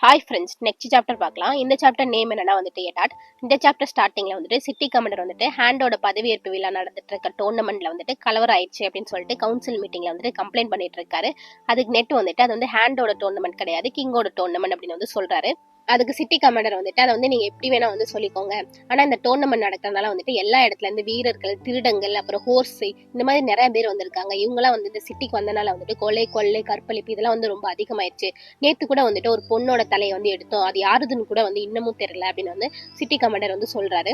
Hi friends, next chapter பார்க்கலாம். இந்த chapter name என்னன்னா வந்துட்டு எடாட். இந்த சாப்டர் ஸ்டார்டிங்ல வந்துட்டு சிட்டி கமாண்டர் வந்துட்டு ஹேண்டோட பதவியேற்பு விழா நடந்துட்டு இருக்க டோர்னமெண்ட்ல வந்துட்டு கலவரம் ஆயிடுச்சு அப்படின்னு சொல்லிட்டு கவுன்சில் மீட்டிங்ல வந்துட்டு கம்ப்ளைண்ட் பண்ணிட்டு இருக்காரு. அதுக்கு நெட் வந்துட்டு அது வந்து ஹேண்டோட டோர்னமெண்ட் கிடையாது, கிங்கோட டோர்னமெண்ட் அப்படின்னு வந்து சொல்றாரு. அதுக்கு சிட்டி கமாண்டர் வந்துட்டு அதை வந்து நீங்க எப்படி வேணா வந்து சொல்லிக்கோங்க, ஆனா இந்த டோர்னமெண்ட் நடக்கிறதுனால வந்துட்டு எல்லா இடத்துல இருந்து வீரர்கள், திருடங்கள், அப்புறம் ஹோர்ஸ், இந்த மாதிரி நிறைய பேர் வந்திருக்காங்க. இவங்கெல்லாம் வந்து இந்த சிட்டிக்கு வந்தனால வந்துட்டு கொள்ளை, கற்பழிப்பு இதெல்லாம் வந்து ரொம்ப அதிகமாயிருச்சு. நேத்து கூட வந்துட்டு ஒரு பொண்ணோட தலையை வந்து எடுத்தோம், அது யாருதுன்னு கூட வந்து இன்னமும் தெரியல அப்படின்னு வந்து சிட்டி கமாண்டர் வந்து சொல்றாரு.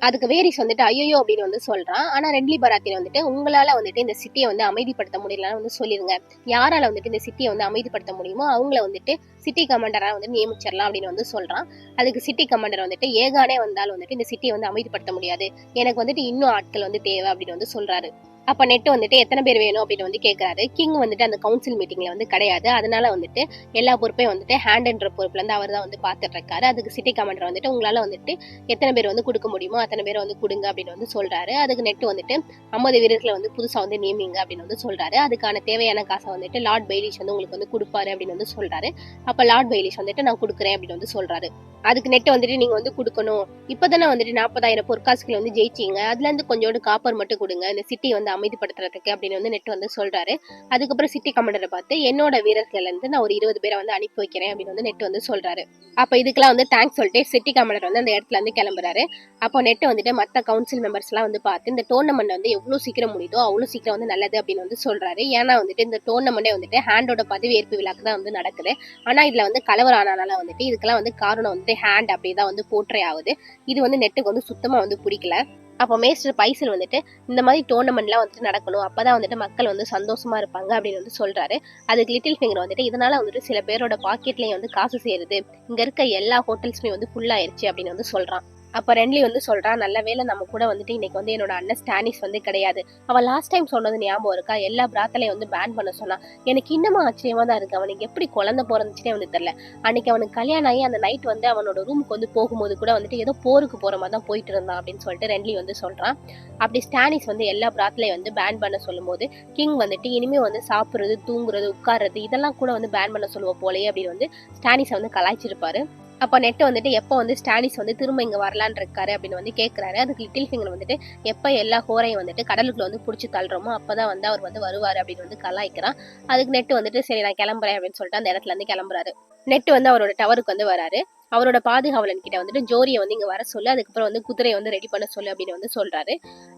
அதுக்கு வேரிஸ் வந்துட்டு ஐயோ அப்படின்னு வந்து சொல்றான். ஆனா ரெட்லி பராத்தின் வந்துட்டு உங்களால வந்துட்டு இந்த சிட்டியை வந்து அமைதிப்படுத்த முடியலன்னு வந்து சொல்லிருங்க. யாரால வந்துட்டு இந்த சிட்டியை வந்து அமைதிப்படுத்த முடியுமோ அவங்கள வந்துட்டு சிட்டி கமாண்டரா வந்து நியமிச்சிடலாம் அப்படின்னு வந்து சொல்றான். அதுக்கு சிட்டி கமாண்டர் வந்துட்டு ஏகானே வந்தாலும் வந்துட்டு இந்த சிட்டியை வந்து அமைதிப்படுத்த முடியாது, எனக்கு வந்துட்டு இன்னும் ஆட்கள் வந்து தேவை அப்படின்னு வந்து சொல்றாரு. அப்ப நெட் வந்துட்டு எத்தனை பேர் வேணும் அப்படின்னு வந்து கேட்கறாரு. கிங் வந்துட்டு அந்த கவுன்சில் மீட்டிங்ல வந்து கிடையாது, அதனால வந்துட்டு எல்லா பொறுப்பையும் வந்துட்டு ஹேண்ட்ன்ற பொறுப்புல இருந்து அவர் தான் வந்து பாத்துட்டு இருக்காரு. அதுக்கு சிட்டி கமாண்டர் வந்துட்டு உங்களால வந்துட்டு எத்தனை பேர் வந்து கொடுக்க முடியுமோ அத்தனை பேர் வந்து கொடுங்க அப்படின்னு வந்து சொல்றாரு. அதுக்கு நெட் வந்துட்டு 50 வீரர்களை வந்து புதுசா வந்து நியமிங்க அப்படின்னு வந்து சொல்றாரு. அதுக்கான தேவையான காசை வந்துட்டு லார்ட் பெய்லிஷ் வந்து உங்களுக்கு வந்து கொடுப்பாரு அப்படின்னு வந்து சொல்றாரு. அப்ப லார்ட் பெய்லிஷ் வந்துட்டு நான் கொடுக்குறேன் அப்படின்னு வந்து சொல்றாரு. அதுக்கு நெட் வந்துட்டு நீங்க வந்து கொடுக்கணும், இப்பதானே வந்துட்டு 40,000 பொற்காசுகளை வந்து ஜெயிச்சிங்க, அதுல இருந்து கொஞ்சோண்டு காப்பர் மட்டும் கொடுங்க இந்த சிட்டி வந்து அமைதிப்படுத்துறதுக்கு அப்படின்னு வந்து நெட் வந்து சொல்றாரு. அதுக்கப்புறம் சிட்டி கமாண்டரை பார்த்து என்னோட வீரர்கள்ல இருந்து நான் ஒரு 20 பேரை வந்து அனுப்பி வைக்கிறேன் அப்படின்னு வந்து நெட் வந்து சொல்றாரு. அப்ப இதுக்கெல்லாம் வந்து தேங்க்ஸ் சொல்லிட்டு சிட்டி கமாண்டர் வந்து அந்த இடத்துல இருந்து கிளம்புறாரு. அப்போ நெட் வந்துட்டு மற்ற கவுன்சில் மெம்பர்ஸ் எல்லாம் வந்து பார்த்து இந்த டோர்னமெண்ட் வந்து எவ்வளவு சீக்கிரம் முடியுதோ அவ்வளவு சீக்கிரம் வந்து நல்லது அப்படின்னு வந்து சொல்றாரு. ஏன்னா வந்துட்டு இந்த டோர்னமெண்டே வந்துட்டு ஹேண்டோட பதவியேற்பு விழாக்கு தான் வந்து நடக்குது. ஆனா இதுல வந்து கலவரம் ஆனால வந்துட்டு இதுக்கெல்லாம் வந்து காரணம் வந்து ஹேண்ட் அப்படிதான் வந்து போற்றே ஆகுது. இது வந்து நெட்டுக்கு வந்து சுத்தமா வந்து பிடிக்கல. அப்போ மேஸ்டர் பைசல் வந்துட்டு இந்த மாதிரி டோர்னமெண்ட்லாம் வந்துட்டு நடக்கணும், அப்பதான் வந்துட்டு மக்கள் வந்து சந்தோஷமா இருப்பாங்க அப்படின்னு வந்து சொல்றாரு. அதுக்கு லிட்டில் ஃபிங்கர் வந்துட்டு இதனால வந்துட்டு சில பேரோட பாக்கெட்லயும் வந்து காசு சேருது, இங்க இருக்க எல்லா ஹோட்டல்ஸுமே வந்து ஃபுல் ஆயிருச்சு அப்படின்னு வந்து சொல்றான். அப்ப ரென்லி வந்து சொல்றான், நல்ல வேலை நம்ம கூட வந்துட்டு இன்னைக்கு வந்து என்னோட அண்ணன் ஸ்டானிஸ் வந்து கிடையாது. அவன் லாஸ்ட் டைம் சொன்னது ஞாபகம் இருக்கா, எல்லா பிராத்தலையும் வந்து பேன் பண்ண சொன்னா. எனக்கு இன்னமும் ஆச்சரியமா தான் இருக்கு, அவனுக்கு எப்படி குழந்தை பிறந்துச்சுன்னே வந்து தெரியல. அன்னைக்கு அவனுக்கு கல்யாணம் ஆகி அந்த நைட் வந்து அவனோட ரூமுக்கு வந்து போகும்போது கூட வந்துட்டு ஏதோ போருக்கு போற மாதிரி தான் போயிட்டு இருந்தான் அப்படின்னு சொல்லிட்டு ரென்லி வந்து சொல்றான். அப்படி ஸ்டானிஸ் வந்து எல்லா பிராத்தலையும் வந்து பேன் பண்ண சொல்லும் போது கிங் வந்துட்டு இனிமே வந்து சாப்பிடுறது, தூங்குறது, உட்கார்றது இதெல்லாம் கூட வந்து பேன் பண்ண சொல்லுவோம் போலயே அப்படின்னு வந்து ஸ்டானிஸை வந்து கலாய்ச்சிருப்பாரு. அப்ப நெட் வந்துட்டு எப்போ வந்து ஸ்டானிஸ் வந்து திரும்ப இங்க வரலான்னு இருக்காரு அப்படின்னு வந்து கேட்கிறாரு. அதுக்கு லிட்டில் ஃபிங்கர் வந்துட்டு எப்ப எல்லா ஹோரையும் வந்துட்டு கடலுக்குள்ள வந்து புடிச்சு தள்ளுறோமோ அப்பதான் வந்து அவர் வந்து வருவாரு அப்படின்னு வந்து கலாய்க்கிறான். அதுக்கு நெட் வந்துட்டு சரி நான் கிளம்புறேன் அப்படின்னு சொல்லிட்டு அந்த இடத்துல இருந்து கிளம்புறாரு. நெட் வந்து அவரோட டவருக்கு வந்து வராரு. அவரோட பாதுகாவலன் கிட்ட வந்துட்டு ஜோரியை வந்து இங்க வர சொல்லு, அதுக்கப்புறம் வந்து குதிரையை வந்து ரெடி பண்ண சொல்லு அப்படின்னு வந்து சொல்றாரு.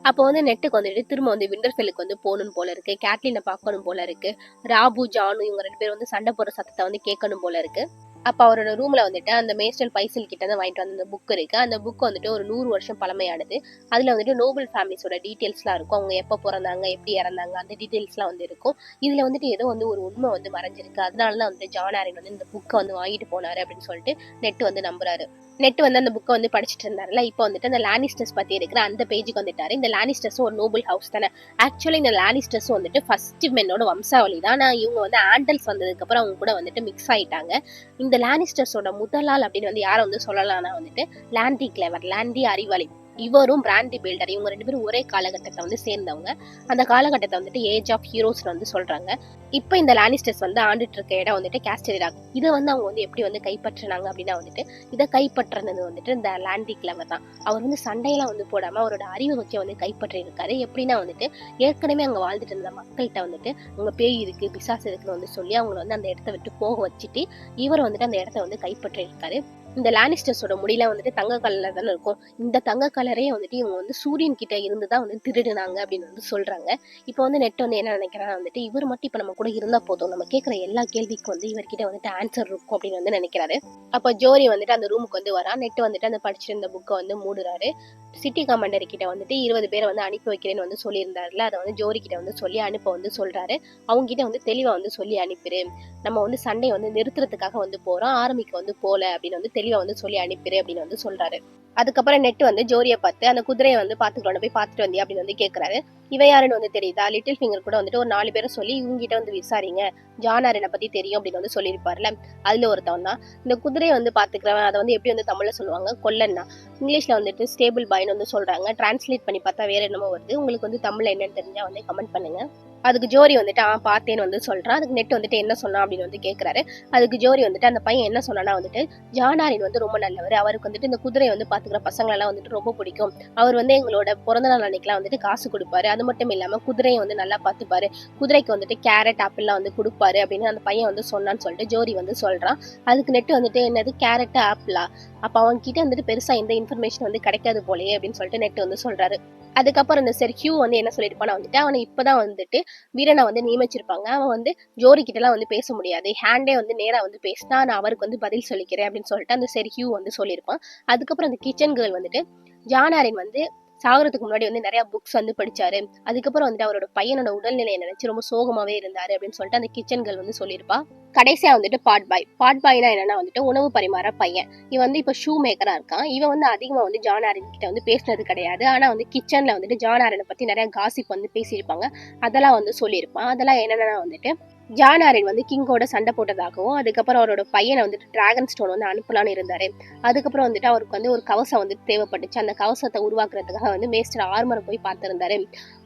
அப்போ வந்து நெட்டுக்கு வந்துட்டு திரும்ப வந்து விண்டர்ஃபெல்லுக்கு வந்து போகணும் போல இருக்கு, கேட்லினை பார்க்கணும் போல இருக்கு, ராபு ஜானு இவங்க 2 பேரும் வந்து சண்டை போடுற சத்தத்தை வந்து கேட்கணும் போல இருக்கு. அப்ப அவரோட ரூம்ல வந்துட்டு அந்த மேஸ்டர் பைசல் கிட்ட தான் வாங்கிட்டு வந்த புக் இருக்கு. அந்த புக் வந்துட்டு ஒரு 100 வருஷம் பழமையானது. அதுல வந்துட்டு நோபல் ஃபேமிலிஸோட டீடைல்ஸ் எல்லாம் இருக்கும், அவங்க எப்ப பிறந்தாங்க, எப்படி இறந்தாங்க, அந்த டீடைல்ஸ் எல்லாம் வந்து இருக்கும். இதுல வந்துட்டு ஏதோ வந்து ஒரு உண்மை வந்து மறைஞ்சிருக்கு, அதனாலதான் வந்து ஜான் ஆரின் வந்து இந்த புக்கை வந்து வாங்கிட்டு போனாரு அப்படின்னு சொல்லிட்டு நெட் வந்து நம்புறாரு. நெட் வந்து அந்த புக்கை வந்து படிச்சுட்டு இருந்தாருல, இப்போ வந்துட்டு அந்த லானிஸ்டர்ஸ் பத்தி இருக்கிற அந்த பேஜுக்கு வந்துட்டாரு. இந்த லானிஸ்டர்ஸ் ஒரு நோபல் ஹவுஸ் தானே. ஆக்சுவலி இந்த லானிஸ்டர்ஸ் வந்துட்டு ஃபர்ஸ்ட் மென்னோட வம்சாவளி தான். ஆனா இவங்க வந்து ஆண்டல்ஸ் வந்ததுக்கு அப்புறம் அவங்க கூட வந்துட்டு மிக்ஸ் ஆயிட்டாங்க. இந்த லானிஸ்டர்ஸோட முதலாள் அப்படின்னு வந்து யாரை வந்து சொல்லலாம்னா வந்துட்டு லாண்டி கிளவர், லாண்டி அறிவாளி. இவரும் பிராண்டி பில்டர், இவங்க 2 பேரும் ஒரே காலகட்டத்தை வந்து சேர்ந்தவங்க. அந்த காலகட்டத்தை வந்துட்டு ஏஜ் ஆஃப் ஹீரோஸ் வந்து சொல்றாங்க. இப்ப இந்த லானிஸ்டர்ஸ் வந்து ஆண்டுட்டு இருக்க இடம் வந்துட்டு கேஸ்டரிடாக். இதை வந்து அவங்க வந்து எப்படி வந்து கைப்பற்றினாங்க அப்படின்னா வந்துட்டு இதை கைப்பற்றினது வந்துட்டு இந்த லாண்டி கிளவர் தான். அவர் வந்து சண்டையெல்லாம் வந்து போடாம அவரோட அறிவை வச்சு வந்து கைப்பற்றி இருக்காரு. எப்படின்னா வந்துட்டு ஏற்கனவே அங்க வாழ்ந்துட்டு இருந்த மக்கள்கிட்ட வந்துட்டு அங்க பேய் இருக்கு, பிசாசு இருக்குன்னு வந்து சொல்லி அவங்களை வந்து அந்த இடத்த விட்டு போக வச்சுட்டு இவர் வந்துட்டு அந்த இடத்த வந்து கைப்பற்றி இருக்காரு. இந்த லானிஸ்டர்ஸோட முடியல வந்துட்டு தங்க கலர்ல தானே இருக்கும். இந்த தங்க கலரே வந்துட்டு இவங்க வந்து சூரியன் கிட்ட இருந்துதான் வந்து திருடுனாங்க அப்படின்னு வந்து சொல்றாங்க. இப்போ வந்து நெட் வந்து என்ன நினைக்கிறாங்க வந்துட்டு இவர் மட்டும் இப்ப நம்ம கூட இருந்தா போதும், நம்ம கேட்கிற எல்லா கேள்விக்கும் வந்து இவர்கிட்ட வந்துட்டு ஆன்சர் இருக்கும் அப்படின்னு வந்து நினைக்கிறாரு. அப்ப ஜோரி வந்துட்டு அந்த ரூமுக்கு வந்து வரா. நெட் வந்துட்டு அந்த படிச்சிருந்த புக்கை வந்து மூடுறாரு. சிட்டி கமாண்டர் கிட்ட வந்துட்டு 20 பேரை வந்து அனுப்பி வைக்கிறேன்னு வந்து சொல்லியிருந்தாருல, அதை வந்து ஜோரி கிட்ட வந்து சொல்லி அனுப்ப வந்து சொல்றாரு. அவங்க கிட்ட வந்து தெளிவா வந்து சொல்லி அனுப்பிடு, நம்ம வந்து சண்டையை வந்து நிறுத்துறதுக்காக வந்து போறோம், ஆர்மிக்கு வந்து போல அப்படின்னு வந்து தெளிவா வந்து சொல்லி அனுப்பிடு அப்படின்னு வந்து சொல்றாரு. அதுக்கப்புறம் நெட் வந்து ஜோரியை பார்த்து அந்த குதிரையை வந்து பாத்துக்கணும், போய் பாத்துட்டு வந்தியா அப்படின்னு வந்து கேட்கறாரு. இவ யாருன்னு வந்து தெரியுதா, லிட்டில் ஃபிங்கர் கூட வந்துட்டு ஒரு 4 பேரை சொல்லி இவங்க கிட்ட வந்து விசாரிங்க, ஜான் ஆரினை பத்தி தெரியும் அப்படின்னு வந்து சொல்லியிருப்பாருல, அதுல ஒருத்தவன் தான். இந்த குதிரையை வந்து பாத்துக்கிறவன், அதை வந்து எப்படி வந்து தமிழ்ல சொல்லுவாங்க, கொல்லன்னா. இங்கிலீஷ்ல வந்துட்டு ஸ்டேபிள் பாய்னு வந்து சொல்றாங்க. டிரான்ஸ்லேட் பண்ணி பார்த்தா வேற என்னமோ வருது. உங்களுக்கு வந்து தமிழ்ல என்னன்னு தெரிஞ்சா வந்து கமெண்ட் பண்ணுங்க. அதுக்கு ஜோரி வந்துட்டு பார்த்தேன்னு வந்து சொல்றான். அதுக்கு நெட் வந்துட்டு என்ன சொன்னா அப்படின்னு வந்து கேட்கறாரு. அதுக்கு ஜோரி வந்துட்டு அந்த பையன் என்ன சொன்னானா வந்துட்டு, ஜானாரின் வந்து ரொம்ப நல்லவர். அவருக்கு வந்துட்டு இந்த குதிரையை வந்து பாத்துக்கிற பசங்களெல்லாம் வந்துட்டு ரொம்ப பிடிக்கும். அவர் வந்து எங்களோட பிறந்த நாள் அன்னைக்கெல்லாம் வந்துட்டு காசு கொடுப்பாரு. அது மட்டும் இல்லாம குதிரையை வந்து நல்லா பாத்துப்பாரு. குதிரைக்கு வந்துட்டு கேரட் ஆப்பிள்லாம் வந்து கொடுப்பாரு அப்படின்னு அந்த பையன் வந்து சொன்னான்னு சொல்லிட்டு ஜோரி வந்து சொல்றான். அதுக்கு நெட் வந்துட்டு என்னது கேரட் ஆப்பிளா, அப்ப அவங்க கிட்ட வந்துட்டு பெருசா எந்த இன்ஃபர்மேஷன் வந்து கிடைக்காது போலயே அப்படின்னு சொல்லிட்டு நெட் வந்து சொல்றாரு. அதுக்கப்புறம் இந்த சரி ஹியூ வந்து என்ன சொல்லியிருப்பானா வந்துட்டு, அவனை இப்பதான் வந்துட்டு வீரனை வந்து நியமிச்சிருப்பாங்க. அவன் வந்து ஜோரி கிட்ட எல்லாம் வந்து பேச முடியாது. ஹேண்டே வந்து நேரா வந்து பேசினா நான் அவருக்கு வந்து பதில் சொல்லிக்கிறேன் அப்படின்னு சொல்லிட்டு அந்த சரி ஹியூ வந்து சொல்லியிருப்பான். அதுக்கப்புறம் அந்த கிச்சன் கேர்ள் வந்துட்டு ஜானாரின் வந்து சாகுறதுக்கு முன்னாடி வந்து நிறைய புக்ஸ் வந்து படிச்சாரு. அதுக்கப்புறம் வந்துட்டு அவரோட பையனோட உடல்நிலையை நினைச்சு ரொம்ப சோகமாவே இருந்தாரு அப்படின்னு சொல்லிட்டு அந்த கிச்சன் கேர்ள் வந்து சொல்லியிருப்பா. கடைசியா வந்துட்டு பாட் பாய்னா என்னன்னா வந்துட்டு உணவு பரிமாற பையன். இவன் வந்து இப்ப ஷூ மேக்கரா இருக்கான். இவன் வந்து அதிகமா வந்து ஜான் ஆரன் கிட்ட வந்து பேசினது கிடையாது. ஆனா வந்து கிச்சன்ல வந்துட்டு ஜான் ஆரனை பத்தி நிறைய காசிப் வந்து பேசியிருப்பாங்க. அதெல்லாம் வந்து சொல்லியிருப்பான். அதெல்லாம் என்னன்னா வந்துட்டு ஜான் ஆரன் வந்து கிங்கோட சண்டை போட்டதாகவும், அதுக்கப்புறம் அவரோட பையனை வந்துட்டு டிராகன் ஸ்டோன் வந்து அனுப்பலான்னு இருந்தாரு. அதுக்கப்புறம் வந்துட்டு அவருக்கு வந்து ஒரு கவசம் வந்து தேவைப்பட்டுச்சு. அந்த கவசத்தை உருவாக்குறதுக்காக வந்து மேஸ்டர் ஆர்மரை போய் பார்த்திருந்தாரு.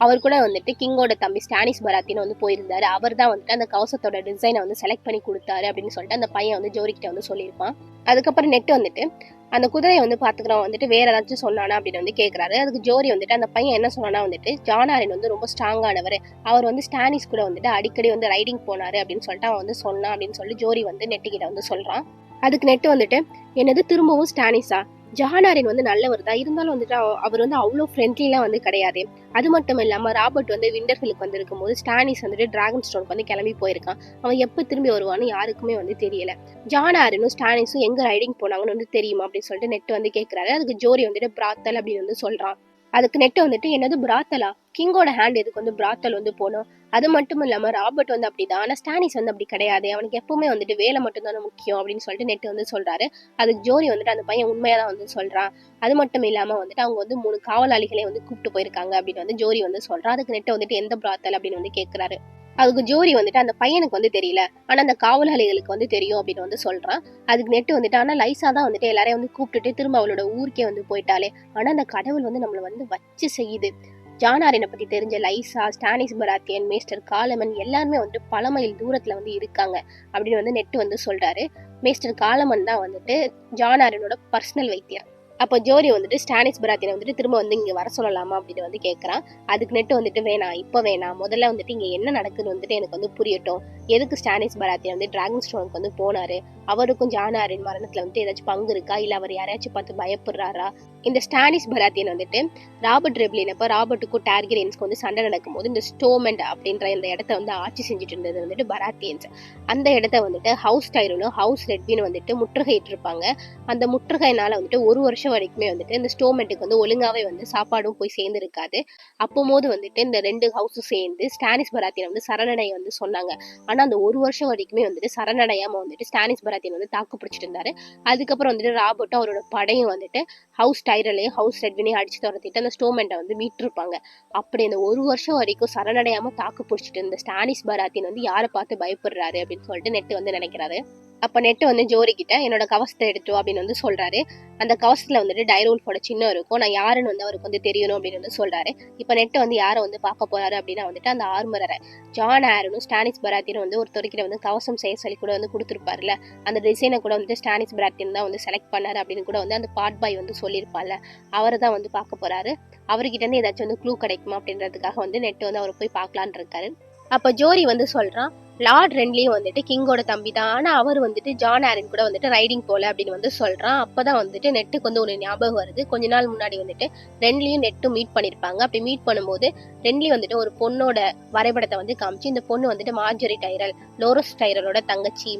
அவர் கூட வந்துட்டு கிங்கோட தம்பி ஸ்டானிஸ் பராத்தின்னு வந்து போயிருந்தாரு. அவர் தான் வந்துட்டு அந்த கவசத்தோட டிசைனை வந்து செலக்ட் பண்ணி கொடுத்தாரு அப்படின்னு சொல்லிட்டு அந்த பையன் வந்து ஜோரி கிட்ட வந்து சொல்லியிருப்பான். அதுக்கப்புறம் நெட் வந்துட்டு அந்த குதிரையை வந்து பாத்துக்கிறவன் வந்துட்டு வேற ஏதாச்சும் சொன்னானா அப்படின்னு வந்து கேட்கறாரு. அதுக்கு ஜோரி வந்துட்டு அந்த பையன் என்ன சொன்னானா வந்துட்டு ஜானாரின் வந்து ரொம்ப ஸ்ட்ராங்கானவர். அவர் வந்து ஸ்டானிஸ் கூட வந்துட்டு அடிக்கடி வந்து ரைடிங் போனாரு அப்படின்னு சொல்லிட்டு அவன் வந்து சொன்னான் அப்படின்னு சொல்லி ஜோரி வந்து நெட்டு கிட்ட வந்து சொல்றான். அதுக்கு நெட் வந்துட்டு என்னது திரும்பவும் ஸ்டானிஸா, ஜஹானாரின் வந்து நல்லவர் தான், இருந்தாலும் வந்துட்டு அவர் வந்து அவ்வளோ ஃப்ரெண்ட்லிலாம் வந்து கிடையாது. அது மட்டும் இல்லாம ராபர்ட் வந்து விண்டர்ஃபிலுக்கு வந்து இருக்கும்போது ஸ்டானிஸ் வந்துட்டு டிராகன் ஸ்டோனுக்கு வந்து கிளம்பி போயிருக்கான். அவன் எப்போ திரும்பி வருவான்னு யாருக்குமே வந்து தெரியல. ஜானாரினும் ஸ்டானிஸும் எங்க ரைடிங் போனாங்கன்னு வந்து தெரியுமா அப்படின்னு சொல்லிட்டு நெட் வந்து கேட்கறாரு. அதுக்கு ஜோரி வந்துட்டு பிராத்தல் அப்படின்னு வந்து சொல்றான். அதுக்கு நெட் வந்துட்டு என்னது பிராத்தலா, கிங்கோட ஹேண்ட் எதுக்கு வந்து பிராத்தல் வந்து போனோம். அது மட்டும் இல்லாம ராபர்ட் வந்து அப்படிதான், ஆனா ஸ்டானிஸ் வந்து அப்படி கிடையாது, அவனுக்கு எப்பவுமே வந்துட்டு வேலை மட்டும் தானே முக்கியம் அப்படின்னு சொல்லிட்டு நெட் வந்து சொல்றாரு. அதுக்கு ஜோரி வந்துட்டு அந்த பையன் உண்மையாதான் வந்து சொல்றான். அது மட்டும் இல்லாம வந்துட்டு அவங்க வந்து 3 காவலாளிகளை வந்து கூப்பிட்டு போயிருக்காங்க அப்படின்னு வந்து ஜோரி வந்து சொல்றான். அதுக்கு நெட் வந்துட்டு எந்த பிராத்தல் அப்படின்னு வந்து கேட்கிறாரு. அதுக்கு ஜோரி வந்துட்டு அந்த பையனுக்கு வந்து தெரியல, ஆனா அந்த காவலாளிகளுக்கு வந்து தெரியும் அப்படின்னு வந்து சொல்றான். அதுக்கு நெட் வந்துட்டு ஆனா லைசா தான் வந்துட்டு எல்லாரையும் வந்து கூப்பிட்டுட்டு திரும்ப அவளோட ஊருக்கே வந்து போயிட்டாலே, ஆனா அந்த கடவுள் வந்து நம்மள வந்து வச்சு செய்யுது. ஜானாரினை பத்தி தெரிஞ்ச லைசா, ஸ்டானிஸ் பராத்தியன், மேஸ்டர் காலமன் எல்லாருமே வந்து பல மைல் தூரத்துல வந்து இருக்காங்க அப்படின்னு வந்து நெட் வந்து சொல்றாரு. மேஸ்டர் காலமன் தான் வந்துட்டு ஜானாரினோட பர்சனல் வைத்தியர். அப்போ ஜோரி வந்துட்டு ஸ்டானிஸ் பராத்தியனை வந்துட்டு திரும்ப வந்து இங்க வர சொல்லலாமா அப்படின்னு வந்து கேட்கறான். அதுக்கு நெட் வந்துட்டு வேணாம், இப்ப வேணாம், முதல்ல வந்துட்டு இங்க என்ன நடக்குதுன்னு வந்துட்டு எனக்கு வந்து புரியட்டும். எதுக்கு ஸ்டானிஸ் பராத்தியன் வந்து டிராகன் ஸ்டோனுக்கு வந்து போனாரு, அவருக்கும் ஜானாரின் மரணத்துல வந்துட்டு ஏதாச்சும் பங்கு இருக்கா, இல்ல அவர் யாரையாச்சும் பார்த்து பயப்படுறாரா. இந்த ஸ்டானிஸ் பராத்தியன் வந்துட்டு ராபர்ட் ரெப்லின் அப்ப ராபர்ட்டுக்கும் டார்கெரியன்ஸ்க்கு வந்து சண்டை நடக்கும்போது இந்த ஸ்டோமெண்ட் அப்படின்ற இந்த இடத்த வந்து ஆட்சி செஞ்சுட்டு இருந்தது வந்துட்டு பராத்தியன்ஸ். அந்த இடத்த வந்துட்டு ஹவுஸ் டைரனும் ஹவுஸ் ரெட்வின் வந்துட்டு முற்றுகையிட்டு இருப்பாங்க. அந்த முற்றுகையினால வந்துட்டு ஒரு வருஷம் வரைக்குமே வந்துட்டு இந்த ஸ்டோமெண்ட்டுக்கு வந்து ஒழுங்காவே வந்து சாப்பாடும் போய் சேர்ந்து இருக்காது. அப்போது வந்துட்டு இந்த 2 ஹவுஸும் சேர்ந்து ஸ்டானிஸ் பராத்தியன் வந்து சரணடைய வந்து சொன்னாங்க. ஆனா அந்த ஒரு வருஷம் வரைக்குமே வந்துட்டு சரணடையாம வந்துட்டு ஸ்டானிஸ் பராத்தியன் வந்து தாக்கு பிடிச்சிட்டு இருந்தாரு. அதுக்கப்புறம் வந்துட்டு ராபர்ட்டும் அவரோட படையும் வந்துட்டு ஹவுஸ் டைரலையும் ஹவுஸ் ரெட்வினையும் அடிச்சு துரத்திட்டு அந்த ஸ்டோமெண்ட்டை வந்து மீட்டிருப்பாங்க. அப்படி இந்த ஒரு வருஷம் வரைக்கும் சரணடையாம தாக்கு பிடிச்சிட்டு இருந்த ஸ்டானிஸ் பராத்தியன் வந்து யாரை பார்த்து பயப்படுறாரு அப்படின்னு சொல்லிட்டு நெட் வந்து நினைக்கிறாரு. அப்ப நெட் வந்து ஜோரி கிட்ட என்னோட கவசத்தை எடுத்து அப்படின்னு வந்து சொல்றாரு. அந்த கவசத்துல வந்துட்டு டைரோல்ஃபோட சின்னம் இருக்கும், நான் யாருன்னு வந்து அவருக்கு வந்து தெரியணும் அப்படின்னு வந்து சொல்றாரு. இப்ப நெட் வந்து யாரை வந்து பார்க்க போறாரு அப்படின்னா வந்துட்டு அந்த ஆர்மரரை ஜான் ஆரனும் ஸ்டானிஸ் பராத்தியனும் வந்து ஒருத்தருக்கிட்ட வந்து கவசம் செய்ய சொல்லி கூட வந்து கொடுத்துருப்பாருல, அந்த டிசைனை கூட வந்து ஸ்டானிஸ் பராத்தியன் தான் வந்து செலக்ட் பண்ணாரு அப்படின்னு கூட வந்து அந்த பாட் பாய் வந்து சொல்லியிருப்பார்ல, அவரை தான் வந்து பார்க்க போறாரு. அவர்கிட்ட இருந்து ஏதாச்சும் வந்து க்ளூ கிடைக்குமா அப்படின்றதுக்காக வந்து நெட் வந்து அவரை போய் பார்க்கலான் இருக்காரு. அப்ப ஜோரி வந்து சொல்றான், லார்ட் ரென்லியும் வந்துட்டு கிங்கோட தம்பி தான், ஆனா அவர் வந்துட்டு ஜான் ஆரன் கூட வந்துட்டு ரைடிங் போல அப்படின்னு வந்து சொல்றான். அப்பதான் வந்துட்டு நெட்டுக்கு வந்து ஒரு ஞாபகம் வருது. கொஞ்ச நாள் முன்னாடி வந்துட்டு ரென்லியும் நெட்டும் மீட் பண்ணிருப்பாங்க. அப்படி மீட் பண்ணும்போது ரென்லி வந்துட்டு ஒரு பொண்ணோட வரைபடத்தை வந்து காமிச்சு, இந்த பொண்ணு வந்துட்டு மார்ஜரி டைரல், லோரஸ் டைரலோட தங்கச்சி,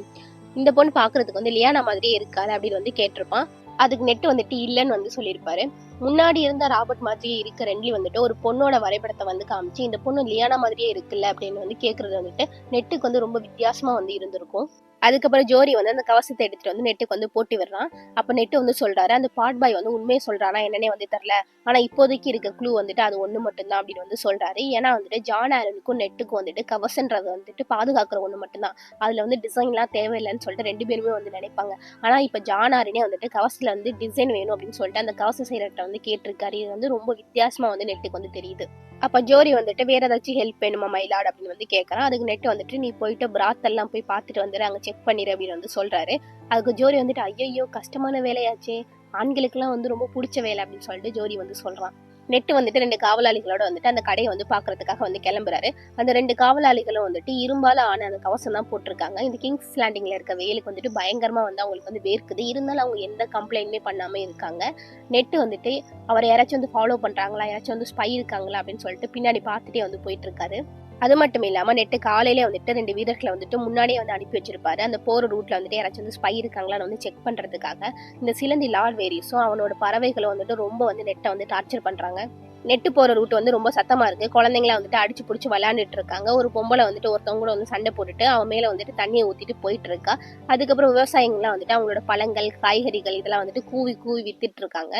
இந்த பொண்ணு பாக்குறதுக்கு வந்து லியானா மாதிரியே இருக்காது அப்படின்னு வந்து கேட்டிருப்பான். அதுக்கு நெட் வந்துட்டு இல்லைன்னு வந்து சொல்லியிருப்பாரு. முன்னாடி இருந்த ராபர்ட் மாதிரியே இருக்க ரென்லி வந்துட்டு ஒரு பொண்ணோட வரைபடத்தை வந்து காமிச்சு, இந்த பொண்ணு லியானா மாதிரியே இருக்குல்ல அப்படின்னு வந்து கேக்குறது வந்துட்டு நெட்டுக்கு வந்து ரொம்ப வித்தியாசமா வந்து இருந்திருக்கும். அதுக்கப்புறம் ஜோரி வந்து அந்த கவசத்தை எடுத்துட்டு வந்து நெட்டுக்கு வந்து போட்டு விடுறான். அப்ப நெட்டு வந்து சொல்றாரு, அந்த பாட் பாய் வந்து உண்மையை சொல்றானா என்னன்னே வந்து தெரியல. ஆனா இப்போதைக்கு இருக்க க்ளூ வந்துட்டு அது ஒண்ணு மட்டும்தான் அப்படின்னு வந்து சொல்றாரு. ஏன்னா வந்துட்டு ஜான் ஆலனுக்கும் நெட்டுக்கும் வந்துட்டு கவசன்றது வந்துட்டு பாதுகாக்கிற ஒண்ணு மட்டும்தான். அதுல வந்து டிசைன்லாம் தேவையில்லைன்னு சொல்லிட்டு 2 பேருமே வந்து நினைப்பாங்க. ஆனா இப்ப ஜான் ஆரனே வந்துட்டு கவசத்துல வந்து டிசைன் வேணும் அப்படின்னு சொல்லிட்டு அந்த கவச செய்யறட்ட வந்து கேட்டிருக்காரு. இது வந்து ரொம்ப வித்தியாசமா வந்து நெட்டுக்கு வந்து தெரியுது. அப்ப ஜோரி வந்துட்டு வேற ஏதாச்சும் ஹெல்ப் வேணுமா மயிலாடு அப்படின்னு வந்து கேட்கறான். அதுக்கு நெட் வந்துட்டு நீ போயிட்டு பிராத் எல்லாம் போய் பார்த்துட்டு வந்துரு, அங்க செக் பண்ணிரு அப்படின்னு வந்து சொல்றாரு. அதுக்கு ஜோரி வந்துட்டு ஐயோ கஷ்டமான வேலையாச்சே, ஆண்களுக்கெல்லாம் வந்து ரொம்ப பிடிச்ச வேலை அப்படின்னு சொல்லிட்டு ஜோரி வந்து சொல்றான். நெட்டு வந்துட்டு 2 காவலாளிகளோட வந்துட்டு அந்த கடையை வந்து பாக்குறதுக்காக வந்து கிளம்புறாரு. அந்த 2 காவலாளிகளும் வந்துட்டு இரும்பால ஆன அந்த கவசம் தான் போட்டிருக்காங்க. இந்த கிங்ஸ் லேண்டிங்ல இருக்க வெயிலுக்கு வந்துட்டு பயங்கரமா வந்து அவங்களுக்கு வந்து வேர்க்குது. இருந்தாலும் அவங்க எந்த கம்ப்ளைண்ட்டுமே பண்ணாம இருக்காங்க. நெட்டு வந்துட்டு அவரை யாராச்சும் வந்து ஃபாலோ பண்றாங்களா, யாராச்சும் வந்து ஸ்பை இருக்காங்களா அப்படின்னு சொல்லிட்டு பின்னாடி பார்த்துட்டே வந்து போயிட்டு இருக்காரு. அது மட்டும் இல்லாம நெட்டு காலையிலே வந்துட்டு 2 வீரர்களை வந்துட்டு முன்னாடியே வந்து அனுப்பி வச்சிருப்பாரு. அந்த போற ரூட்ல வந்துட்டு யாராச்சும் வந்து ஸ்பை இருக்காங்களான்னு வந்து செக் பண்றதுக்காக. இந்த சிலந்தி லார்ட் வேரிஸும் அவனோட பறவைகளை வந்துட்டு ரொம்ப வந்து நெட்டை வந்து டார்ச்சர் பண்றாங்க. நெட்டு போற ரூட் வந்து ரொம்ப சத்தமா இருக்கு. குழந்தைங்கள வந்துட்டு அடிச்சு புடிச்சு விளையாண்டுட்டு இருக்காங்க. ஒரு பொம்பளை வந்துட்டு ஒருத்தவங்க கூட வந்து சண்டை போட்டுட்டு அவன் மேல வந்துட்டு தண்ணியை ஊத்திட்டு போயிட்டு இருக்கா. அதுக்கப்புறம் விவசாயிகள்லாம் வந்துட்டு அவங்களோட பழங்கள், காய்கறிகள் இதெல்லாம் வந்துட்டு கூவி கூவி வித்துட்டு இருக்காங்க.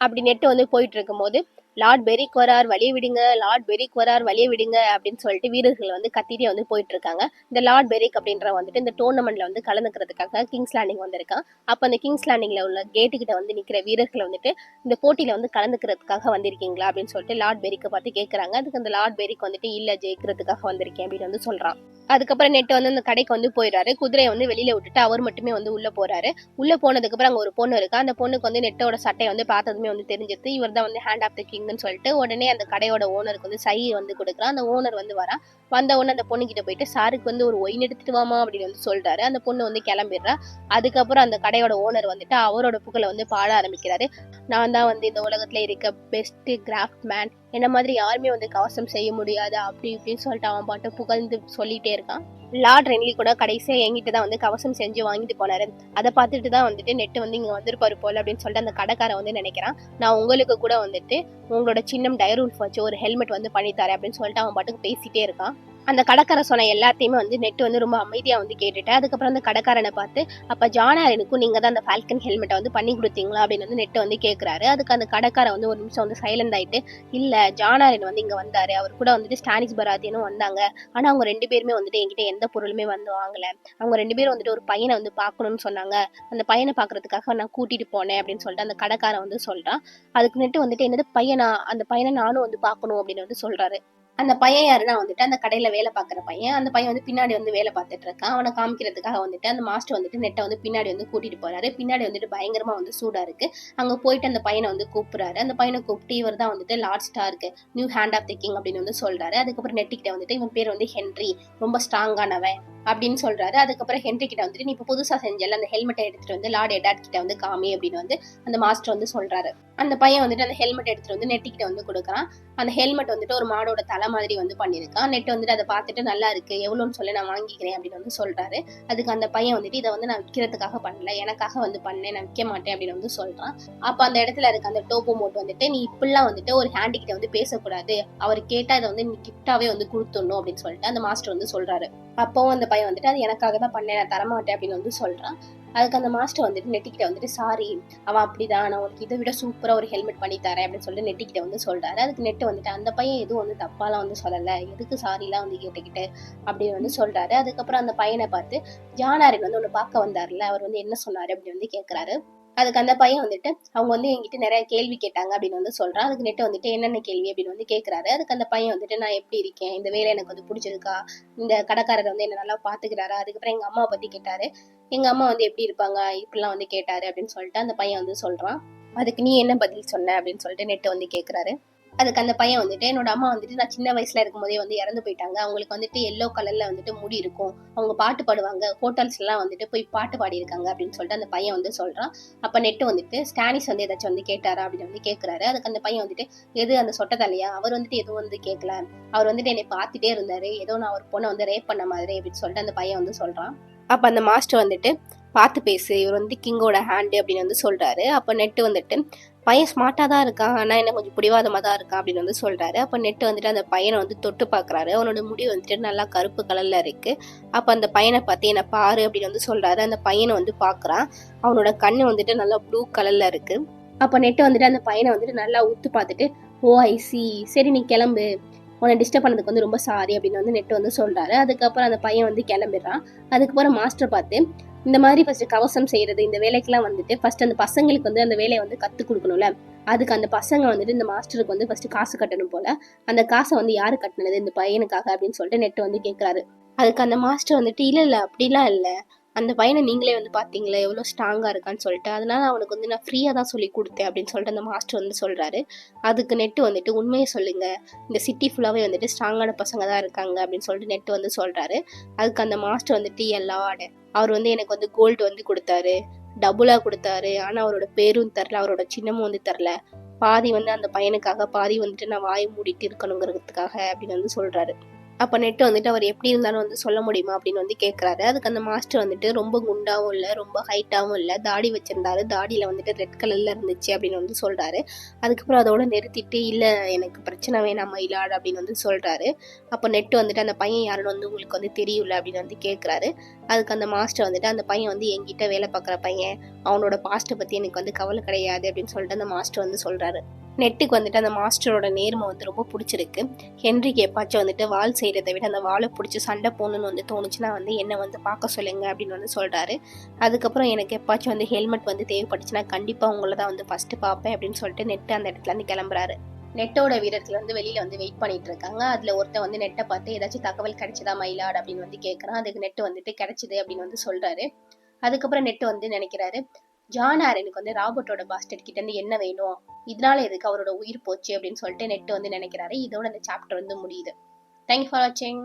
அப்படி நெட்டு வந்து போயிட்டு இருக்கும்போது லார்ட் பெரிக் வரார் வழிய விடுங்க, லார்ட் பெரிக் வரார் வழிய விடுங்க அப்படின்னு சொல்லிட்டு வீரர்கள் வந்து கத்திட்டே வந்து போயிட்டு இருக்காங்க. இந்த லார்ட் பெரிக் அப்படின்ற வந்துட்டு இந்த டோர்னமெண்ட்ல வந்து கலந்துக்கிறதுக்காக கிங்ஸ் லேண்டிங் வந்திருக்கான். அப்ப அந்த கிங்ஸ் லேண்டிங்ல உள்ள கேட்டு கிட்ட வந்து நிக்கிற வீரர்கள் வந்துட்டு இந்த போட்டியில வந்து கலந்துக்கிறதுக்காக வந்திருக்கீங்களா அப்படின்னு சொல்லிட்டு லார்ட் பெரிக்கை பார்த்து கேட்கறாங்க. அதுக்கு அந்த லார்ட் பெரிக் வந்துட்டு இல்ல ஜெயிக்கிறதுக்காக வந்திருக்கேன் அப்படின்னு வந்து சொல்றான். அதுக்கப்புறம் நெட்டு வந்து அந்த கடைக்கு வந்து போயிடுறாரு. குதிரையை வந்து வெளியில விட்டுட்டு அவர் மட்டுமே வந்து உள்ள போறாரு. உள்ள போனதுக்கு அப்புறம் அங்க ஒரு பொண்ணு இருக்கா. அந்த பொண்ணுக்கு வந்து நெட்டோட சட்டையை வந்து பார்த்ததுமே வந்து தெரிஞ்சிருது இவர் தான் வந்து ஹேண்ட் ஆஃப் த கிங்னு சொல்லிட்டு உடனே அந்த கடையோட ஓனருக்கு வந்து சை வந்து கொடுக்குறான். அந்த ஓனர் வந்து வரா. வந்த உடனே அந்த பொண்ணு கிட்ட போயிட்டு சாருக்கு வந்து ஒரு ஒயின் எடுத்துட்டு வாமா அப்படின்னு வந்து சொல்றாரு. அந்த பொண்ணு வந்து கிளம்பிடுறா. அதுக்கப்புறம் அந்த கடையோட ஓனர் வந்துட்டு அவரோட புகழை வந்து பாட ஆரம்பிக்கிறாரு. நான் தான் வந்து இந்த உலகத்துல இருக்க பெஸ்ட் கிராஃப்ட் மேன், என்ன மாதிரி யாருமே வந்து கவசம் செய்ய முடியாது அப்படி இப்படின்னு சொல்லிட்டு அவன் பாட்டு புகழ்ந்து சொல்லிட்டே இருக்கான். லார்ட் ரென்லி கூட கடைசியா என்கிட்ட தான் வந்து கவசம் செஞ்சு வாங்கிட்டு போனாரு. அதை பார்த்துட்டு தான் வந்துட்டு நெட்டு வந்து இங்க வந்திருப்பாரு போல அப்படின்னு சொல்லிட்டு அந்த கடைக்காரன் வந்து நினைக்கிறான். நான் உங்களுக்கு கூட வந்துட்டு உங்களோட சின்னம் டைரூல்ஃப் வச்சு ஒரு ஹெல்மெட் வந்து பண்ணித்தாரேன் அப்படின்னு சொல்லிட்டு அவன் பாட்டுக்கு பேசிட்டே இருக்கான். அந்த கடைக்காரன் சொன்ன எல்லாத்தையுமே வந்து நெட் வந்து ரொம்ப அமைதியா வந்து கேட்டுட்டு அதுக்கப்புறம் அந்த கடைக்காரனை பார்த்து அப்ப ஜான் ஆலனுக்கும் நீங்க தான் அந்த ஃபால்கன் ஹெல்மெட்டை வந்து பண்ணி கொடுத்தீங்களா அப்படின்னு வந்து நெட் வந்து கேட்கிறாரு. அதுக்கு அந்த கடைக்காரன் வந்து ஒரு நிமிஷம் வந்து சைலண்ட் ஆயிட்டு இல்ல ஜான் ஆலன் வந்து இங்க வந்தாரு, அவர் கூட வந்துட்டு ஸ்டானிஸ் பராத்தியனும் வந்தாங்க. ஆனா அவங்க 2 பேருமே வந்துட்டு என்கிட்ட எந்த பொருளுமே வந்து வாங்கல. அவங்க 2 பேரும் வந்துட்டு ஒரு பையனை வந்து பார்க்கணும்னு சொன்னாங்க. அந்த பையனை பாக்குறதுக்காக நான் கூட்டிட்டு போனேன் அப்படின்னு சொல்லிட்டு அந்த கடைக்காரன் வந்து சொல்றான். அதுக்கு நெட்டு வந்துட்டு என்னது பையனா, அந்த பையனை நானும் வந்து பார்க்கணும் அப்படின்னு வந்து சொல்றாரு. அந்த பையன் யாருன்னா வந்துட்டு அந்த கடையில வேலை பார்க்குற பையன். அந்த பையன் வந்து பின்னாடி வந்து வேலை பார்த்துட்டு இருக்கான். அவனை காமிக்கிறதுக்காக வந்துட்டு அந்த மாஸ்டர் வந்துட்டு நெட்டை வந்து பின்னாடி வந்து கூட்டிட்டு போறாரு. பின்னாடி வந்துட்டு பயங்கரமா வந்து சூடா இருக்கு. அங்க போயிட்டு அந்த பையனை வந்து கூப்பிடுறாரு. அந்த பையனை கூப்பிட்டு இவர் தான் வந்துட்டு Lord Stark, new Hand of the King அப்படின்னு வந்து சொல்றாரு. அதுக்கப்புறம் நெட்டிக்கிட்ட வந்துட்டு இவன் பேர் வந்து ஹென்ரி, ரொம்ப ஸ்ட்ராங்கானவன் அப்படின்னு சொல்றாரு. அதுக்கப்புறம் ஹென்ரி கிட்ட வந்துட்டு நீ இப்போ புதுசா செஞ்சல அந்த ஹெல்மெட்டை எடுத்துட்டு வந்து லார்ட் எடார்ட் கிட்ட வந்து காமி அப்படின்னு வந்து அந்த மாஸ்டர் வந்து சொல்றாரு. அந்த பையன் வந்துட்டு அந்த ஹெல்மெட் எடுத்துட்டு வந்து நெட்டிக்கிட்ட வந்து கொடுக்குறான். அந்த ஹெல்மெட் வந்துட்டு ஒரு மாடோட தலை மாதிரி வந்து பண்ணியிருக்கான். நெட் வந்துட்டு அதை பார்த்துட்டு நல்லா இருக்கு, எவ்வளோன்னு சொல்லி நான் வாங்கிக்கிறேன் அப்படின்னு வந்து சொல்றாரு. அதுக்கு அந்த பையன் வந்துட்டு இதை வந்து நான் விற்கிறதுக்காக பண்ணல, எனக்காக வந்து பண்ணேன், நான் விற்க மாட்டேன் அப்படின்னு வந்து சொல்றான். அப்ப அந்த இடத்துல இருக்க அந்த டோப்போ மோட் வந்துட்டு நீ இப்படிலாம் வந்துட்டு ஒரு ஹேண்டி கிட்ட வந்து பேசக்கூடாது, அவர் கேட்டா இதை வந்து நீ கிஃப்டாவே வந்து கொடுத்துடணும் அப்படின்னு சொல்லிட்டு அந்த மாஸ்டர் வந்து சொல்றாரு. அப்பவும் அந்த பையன் வந்துட்டு அது எனக்காக தான் பண்ணேன், நான் தரமாட்டேன் அப்படின்னு வந்து சொல்றான். அதுக்கு அந்த மாஸ்டர் வந்துட்டு நெட்டிக்கிட்ட வந்துட்டு சாரி அவன் அப்படிதான், நான் உனக்கு இதை விட சூப்பரா ஒரு ஹெல்மெட் பண்ணி தரேன் அப்படின்னு சொல்லிட்டு நெட்டிக்கிட்ட வந்து சொல்றாரு. அதுக்கு நெட்டு வந்துட்டு அந்த பையன் எதுவும் வந்து தப்பாலாம் வந்து சொல்லல, எதுக்கு சாரிலாம் வந்து கேட்டுக்கிட்டு அப்படின்னு வந்து சொல்றாரு. அதுக்கப்புறம் அந்த பையனை பார்த்து ஜான் ஆரன் வந்து உன்னை பார்க்க வந்தாருல, அவர் வந்து என்ன சொன்னாரு அப்படின்னு வந்து கேட்கிறாரு. அதுக்கு அந்த பையன் வந்துட்டு அவங்க வந்து என்கிட்ட நிறைய கேள்வி கேட்டாங்க அப்படின்னு வந்து சொல்றான். அதுக்கு நெட்டு வந்துட்டு என்னென்ன கேள்வி அப்படின்னு வந்து கேட்கிறாரு. அதுக்கு அந்த பையன் வந்துட்டு நான் எப்படி இருக்கேன், இந்த வேலை எனக்கு வந்து பிடிச்சிருக்கா, இந்த கடைக்காரர் வந்து என்ன நல்லா பாத்துக்கிறாரா, அதுக்கப்புறம் எங்க அம்மாவை பத்தி கேட்டாரு, எங்க அம்மா வந்து எப்படி இருப்பாங்க இப்படிலாம் வந்து கேட்டாரு அப்படின்னு சொல்லிட்டு அந்த பையன் வந்து சொல்றான். அதுக்கு நீ என்ன பதில் சொன்ன அப்படின்னு சொல்லிட்டு நெட்டு வந்து கேட்கிறாரு. அதுக்கு அந்த பையன் வந்துட்டு என்னோட அம்மா வந்துட்டு நான் சின்ன வயசுல இருக்கும் போதே வந்து இறந்து போயிட்டாங்க, அவங்களுக்கு வந்துட்டு எல்லோ கலர்ல வந்துட்டு முடி இருக்கும், அவங்க பாட்டு பாடுவாங்க, ஹோட்டல்ஸ் எல்லாம் வந்துட்டு போய் பாட்டு பாடி இருக்காங்க அப்படின்னு சொல்லிட்டு அந்த பையன் வந்து சொல்றான். அப்ப நெட்டு வந்துட்டு ஸ்டானிஸ் வந்து ஏதாச்சும் வந்து கேட்டாரா அப்படின்னு வந்து கேட்கிறாரு. அதுக்கு அந்த பையன் வந்துட்டு எது அந்த சொட்டத்தலையா, அவர் வந்துட்டு எதுவும் வந்து கேட்கல, அவர் வந்துட்டு என்னை பார்த்துட்டே இருந்தாரு, ஏதோ நான் ஒரு பொண்ணை வந்து ரேப் பண்ண மாதிரி அப்படின்னு சொல்லிட்டு அந்த பையன் வந்து சொல்றான். அப்ப அந்த மாஸ்டர் வந்துட்டு பார்த்து பேசு, இவர் வந்து கிங்கோட ஹேண்டு அப்படின்னு வந்து சொல்றாரு. அப்ப நெட்டு வந்துட்டு பையன் ஸ்மார்ட்டாக தான் இருக்கான், ஆனால் என்ன கொஞ்சம் பிடிவாதமாக தான் இருக்கான் அப்படின்னு வந்து சொல்கிறாரு. அப்போ நெட்டு வந்துட்டு அந்த பையனை வந்து தொட்டு பார்க்குறாரு. அவனோட முடி வந்துட்டு நல்லா கருப்பு கலரில் இருக்குது. அப்போ அந்த பையனை பார்த்து என்னை பாரு அப்படின்னு வந்து சொல்கிறாரு. அந்த பையனை வந்து பார்க்குறான். அவனோட கண் வந்துட்டு நல்லா ப்ளூ கலரில் இருக்குது. அப்போ நெட்டு வந்துட்டு அந்த பையனை வந்துட்டு நல்லா உத்து பார்த்துட்டு, ஓ ஐசி, சரி நீ கிளம்பு, உன்னை டிஸ்டர்ப் பண்ணதுக்கு வந்து ரொம்ப சாரி அப்படின்னு வந்து நெட்டு வந்து சொல்கிறாரு. அதுக்கப்புறம் அந்த பையன் வந்து கிளம்பிடுறான். அதுக்கப்புறம் மாஸ்டர் பார்த்து, இந்த மாதிரி ஃபர்ஸ்ட் கவசம் செய்யறது இந்த வேலைக்கெல்லாம் வந்துட்டு ஃபர்ஸ்ட் அந்த பசங்களுக்கு வந்து அந்த வேலையை வந்து கற்றுக் கொடுக்கணும்ல. அதுக்கு அந்த பசங்க வந்துட்டு இந்த மாஸ்டருக்கு வந்து ஃபர்ஸ்ட் காசு கட்டணும் போல. அந்த காசை வந்து யாரு கட்டினது இந்த பையனுக்காக அப்படின்னு சொல்லிட்டு நெட்டு வந்து கேட்குறாரு. அதுக்கு அந்த மாஸ்டர் வந்துட்டு இல்லை அப்படிலாம் இல்லை, அந்த பையனை நீங்களே வந்து பார்த்தீங்களே எவ்வளோ ஸ்ட்ராங்காக இருக்கான்னு சொல்லிட்டு, அதனால அவனுக்கு வந்து நான் ஃப்ரீயாக தான் சொல்லி கொடுத்தேன் அப்படின்னு சொல்லிட்டு அந்த மாஸ்டர் வந்து சொல்கிறாரு. அதுக்கு நெட்டு வந்துட்டு உண்மையை சொல்லுங்க, இந்த சிட்டி ஃபுல்லாகவே வந்துட்டு ஸ்ட்ராங்கான பசங்க தான் இருக்காங்க அப்படின்னு சொல்லிட்டு நெட்டு வந்து சொல்கிறாரு. அதுக்கு அந்த மாஸ்டர் வந்துட்டு அவர் வந்து எனக்கு வந்து கோல்டு வந்து கொடுத்தாரு, டபுளாக கொடுத்தாரு, ஆனால் அவரோட பேரும் தரல, அவரோட சின்னமும் வந்து தரல, பாதி வந்து அந்த பையனுக்காக, பாதி வந்துட்டு நான் வாய் மூடிட்டு இருக்கணுங்கிறதுக்காக அப்படின்னு வந்து சொல்கிறாரு. அப்போ நெட்டு வந்துட்டு அவர் எப்படி இருந்தாலும் வந்து சொல்ல முடியுமா அப்படின்னு வந்து கேட்குறாரு. அதுக்கு அந்த மாஸ்டர் வந்துட்டு ரொம்ப குண்டாகவும் இல்லை, ரொம்ப ஹைட்டாகவும் இல்லை, தாடி வச்சிருந்தாரு, தாடியில் வந்துட்டு ரெட் கலரில் இருந்துச்சு அப்படின்னு வந்து சொல்கிறாரு. அதுக்கப்புறம் அதோட நிறுத்திட்டு, இல்லை எனக்கு பிரச்சனை வேணாம் மயிலாடு அப்படின்னு வந்து சொல்கிறாரு. அப்போ நெட்டு வந்துட்டு அந்த பையன் யாருன்னு வந்து உங்களுக்கு வந்து தெரியல அப்படின்னு வந்து கேட்குறாரு. அதுக்கு அந்த மாஸ்டர் வந்துட்டு, அந்த பையன் வந்து என்கிட்ட வேலை பார்க்குற பையன், அவனோட பாஸ்ட்டை பற்றி எனக்கு வந்து கவலை கிடையாது அப்படின்னு சொல்லிட்டு அந்த மாஸ்டர் வந்து சொல்கிறாரு. நெட்டுக்கு வந்துட்டு அந்த மாஸ்டரோட நேர்மை வந்து ரொம்ப பிடிச்சிருக்கு. ஹென்ரிக்கு எப்பாச்சும் வந்துட்டு வால் செய்கிறத விட அந்த வாழை பிடிச்சி சண்டை போகணுன்னு வந்து தோணுச்சுன்னா வந்து என்னை வந்து பார்க்க சொல்லுங்க அப்படின்னு வந்து சொல்கிறாரு. அதுக்கப்புறம் எனக்கு எப்பாச்சும் வந்து ஹெல்மெட் வந்து தேவைப்பட்டுச்சுன்னா கண்டிப்பாக உங்களை தான் வந்து ஃபஸ்ட்டு பார்ப்பேன் அப்படின்னு சொல்லிட்டு நெட்டு அந்த இடத்துல இருந்து கிளம்புறாரு. நெட்டோட வீரர்கள் வந்து வெளியில வந்து வெயிட் பண்ணிட்டு இருக்காங்க. அதுல ஒருத்தன் வந்து நெட்டை பார்த்து ஏதாச்சும் தகவல் கிடைச்சதா மயிலாடு அப்படின்னு வந்து கேட்கறான். அதுக்கு நெட்டு வந்துட்டு கிடைச்சது அப்படின்னு வந்து சொல்றாரு. அதுக்கப்புறம் நெட்டு வந்து நினைக்கிறாரு, ஜான் ஆரனுக்கு வந்து ராபர்ட்டோட பாஸ்டர் கிட்ட இருந்து என்ன வேணும், இதனால எதுக்கு அவரோட உயிர் போச்சு அப்படின்னு சொல்லிட்டு நெட்டு வந்து நினைக்கிறாரு. இதோட இந்த சாப்டர் வந்து முடியுது. தேங்க்யூ ஃபார் வாட்சிங்.